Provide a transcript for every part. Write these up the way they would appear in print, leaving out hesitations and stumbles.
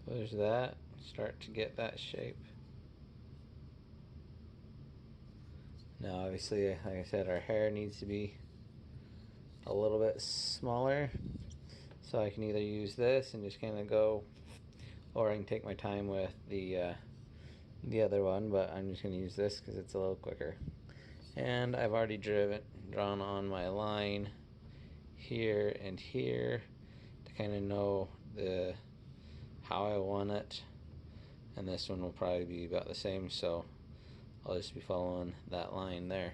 So there's that. Start to get that shape. Now obviously, like I said, our hair needs to be a little bit smaller. So I can either use this and just kind of go, or I can take my time with the other one, but I'm just going to use this because it's a little quicker. And I've already drawn on my line here and here to kind of know how I want it. And this one will probably be about the same, so I'll just be following that line there.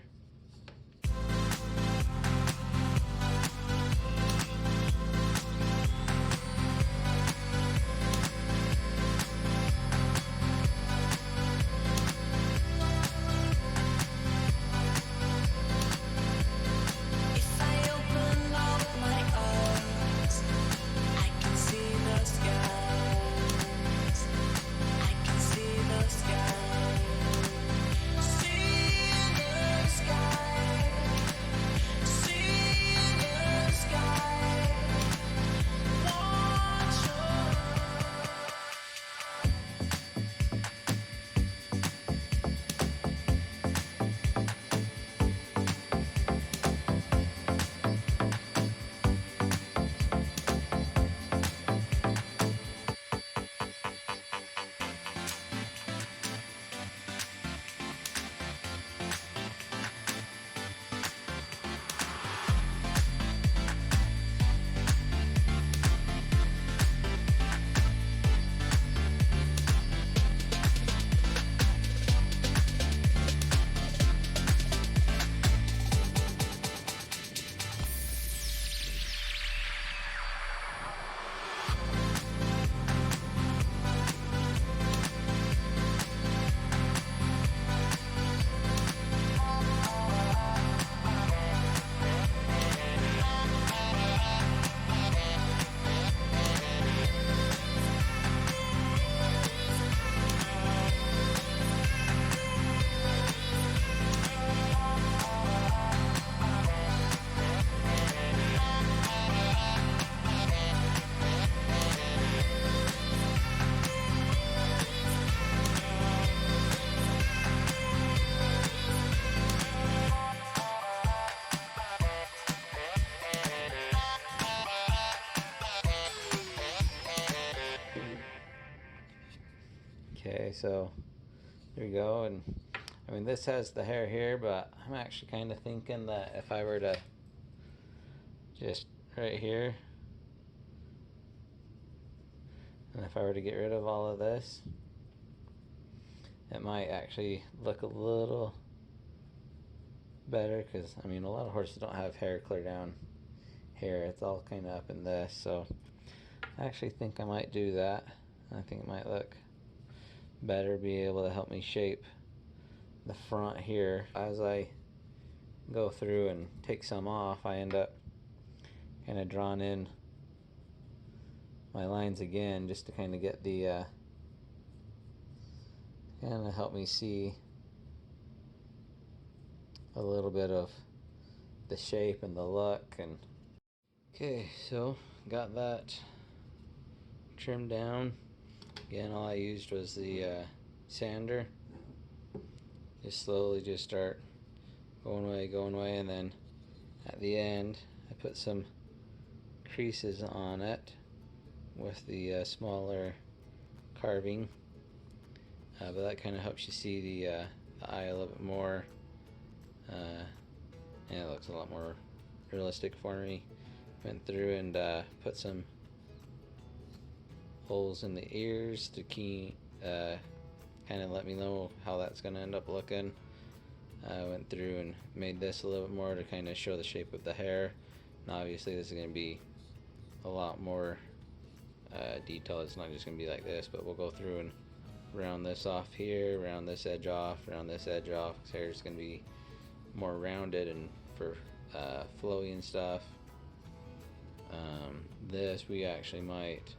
Okay, so there we go. And I mean, this has the hair here, but I'm actually kind of thinking that if I were to just right here, and if I were to get rid of all of this, it might actually look a little better, because I mean, a lot of horses don't have hair clear down here. It's all kind of up in this, so I actually think I might do that. I think it might look better, be able to help me shape the front here. As I go through and take some off, I end up kind of drawing in my lines again, just to kind of get the kind of help me see a little bit of the shape and the look. And okay, so got that trimmed down. Again, all I used was the sander. Just slowly just start going away, and then at the end I put some creases on it with the smaller carving, but that kind of helps you see the eye a little bit more, and it looks a lot more realistic for me. Went through and put some holes in the ears to kind of let me know how that's going to end up looking. I went through and made this a little bit more to kind of show the shape of the hair. And obviously this is going to be a lot more detailed. It's not just going to be like this, but we'll go through and round this off here, round this edge off, round this edge off, because hair is going to be more rounded and for flowy and stuff. This we actually might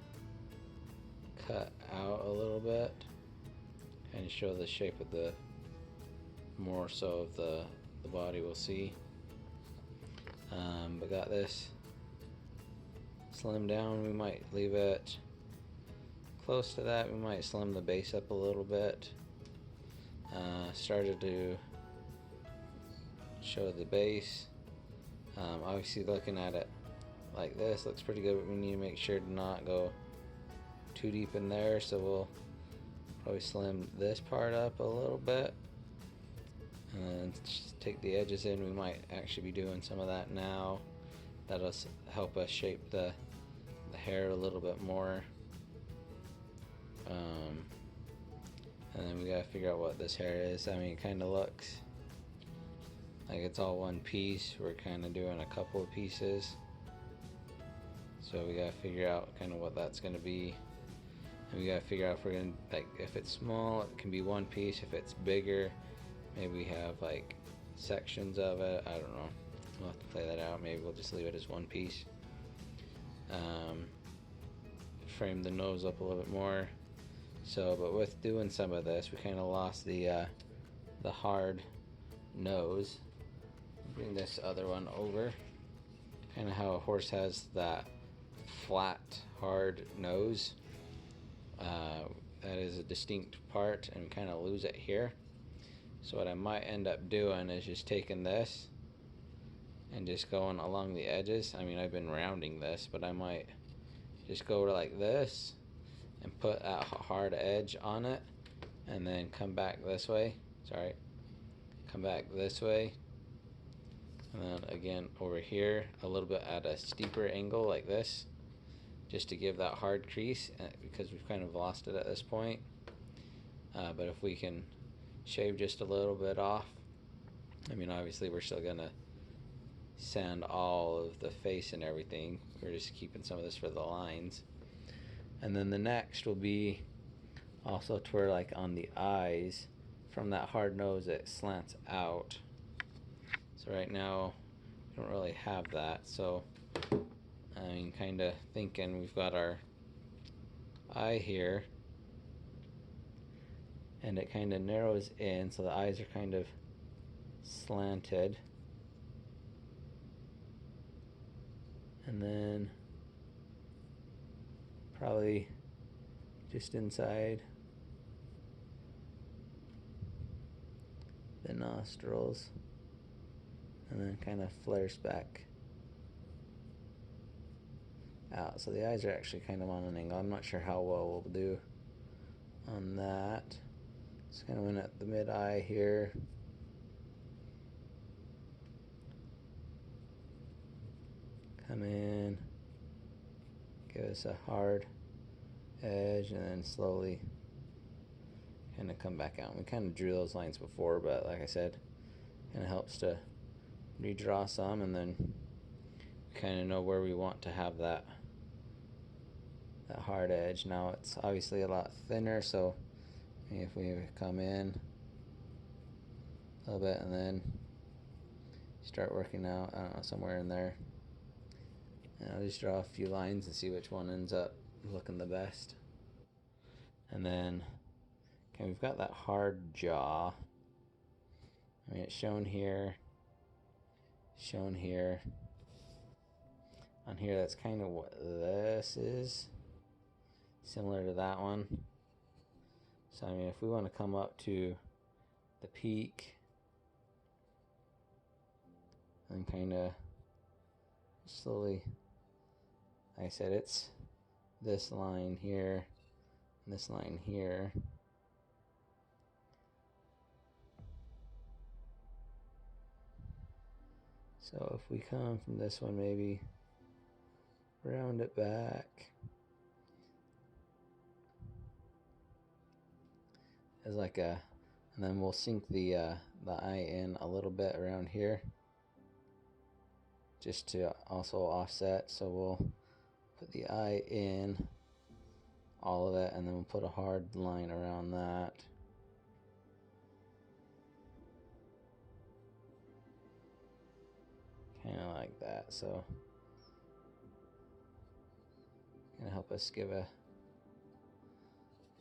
cut out a little bit, kind of show the shape of the more so of the body. We'll see. But got this slimmed down. We might leave it close to that, we might slim the base up a little bit. Started to show the base. Obviously looking at it like this looks pretty good, but we need to make sure to not go too deep in there, so we'll probably slim this part up a little bit and just take the edges in. We might actually be doing some of that now. That'll help us shape the hair a little bit more. And then we gotta figure out what this hair is. I mean, it kind of looks like it's all one piece. We're kind of doing a couple of pieces, so we gotta figure out kind of what that's gonna be. And we gotta figure out if we're gonna, like, if it's small, it can be one piece. If it's bigger, maybe we have like sections of it. I don't know. We'll have to play that out. Maybe we'll just leave it as one piece. Frame the nose up a little bit more. So, but with doing some of this, we kind of lost the hard nose. Bring this other one over. Kind of how a horse has that flat, hard nose. That is a distinct part, and we kind of lose it here. So what I might end up doing is just taking this and just going along the edges. I mean, I've been rounding this, but I might just go like this and put a hard edge on it, and then come back this way. Sorry, come back this way, and then again over here a little bit at a steeper angle like this, just to give that hard crease, because we've kind of lost it at this point. But if we can shave just a little bit off, I mean, obviously we're still gonna sand all of the face and everything. We're just keeping some of this for the lines. And then the next will be also to where, like, on the eyes, from that hard nose it slants out. So right now we don't really have that. So I mean, kind of thinking we've got our eye here, and it kind of narrows in, so the eyes are kind of slanted. And then probably just inside the nostrils, and then kind of flares back out. So the eyes are actually kind of on an angle. I'm not sure how well we'll do on that. Just kind of went at the mid eye here. Come in, give us a hard edge, and then slowly kind of come back out. We kind of drew those lines before, but like I said, kind of helps to redraw some, and then we kind of know where we want to have that hard edge. Now it's obviously a lot thinner, so if we come in a little bit and then start working out, I don't know, somewhere in there, and I'll just draw a few lines and see which one ends up looking the best. And then, okay, we've got that hard jaw. I mean, it's shown here, shown here. On here, that's kind of what this is, similar to that one. So I mean, if we want to come up to the peak and kind of slowly, like I said, it's this line here and this line here. So if we come from this one, maybe round it back as like a, and then we'll sink the eye in a little bit around here, just to also offset. So we'll put the eye in all of it, and then we'll put a hard line around that. Kind of like that. So gonna help us give a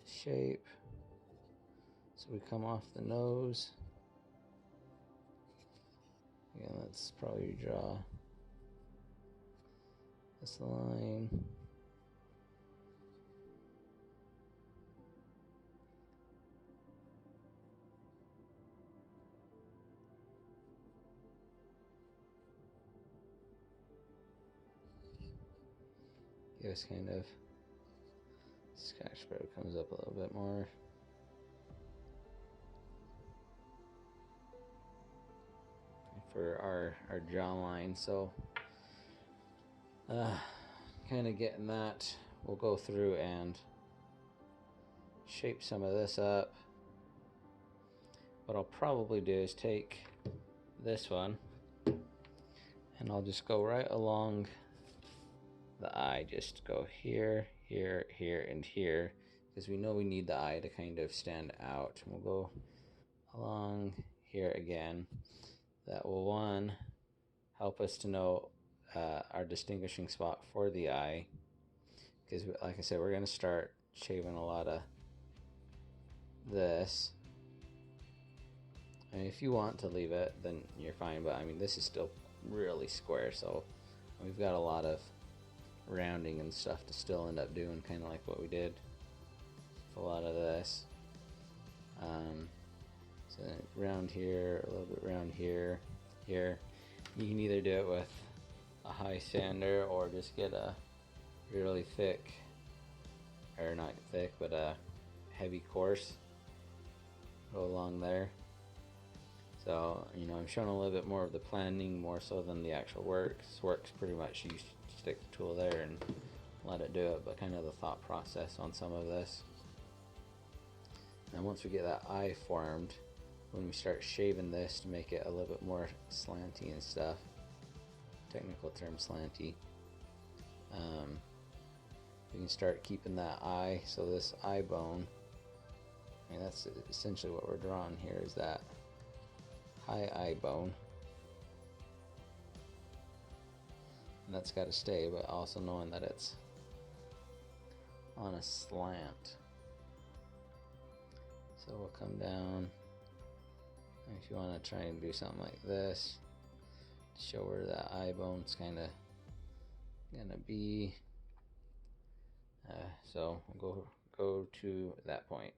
shape. So we come off the nose. Again, let's probably draw this line. give us kind of, Scotch sparrow comes up a little bit more. For our jawline, so kind of getting that, we'll go through and shape some of this up. What I'll probably do is take this one and I'll just go right along the eye, just go here, here, here, and here, because we know we need the eye to kind of stand out. We'll go along here again. That will, one, help us to know our distinguishing spot for the eye, because like I said, we're going to start shaving a lot of this. I mean, if you want to leave it, then you're fine, but I mean, this is still really square, so we've got a lot of rounding and stuff to still end up doing, kind of like what we did with a lot of this. So round here, a little bit round here, here. You can either do it with a high sander or just get a really thick, or not thick, but a heavy coarse, go along there. So, you know, I'm showing a little bit more of the planning more so than the actual work. This work's pretty much, you stick the tool there and let it do it, but kind of the thought process on some of this. And once we get that eye formed, when we start shaving this to make it a little bit more slanty and stuff, technical term slanty, we can start keeping that eye. So this eye bone, I mean, that's essentially what we're drawing here, is that high eye bone, and that's got to stay, but also knowing that it's on a slant. So we'll come down. If you want to try and do something like this, show where that eye bone's kind of gonna be. So we'll go to that point.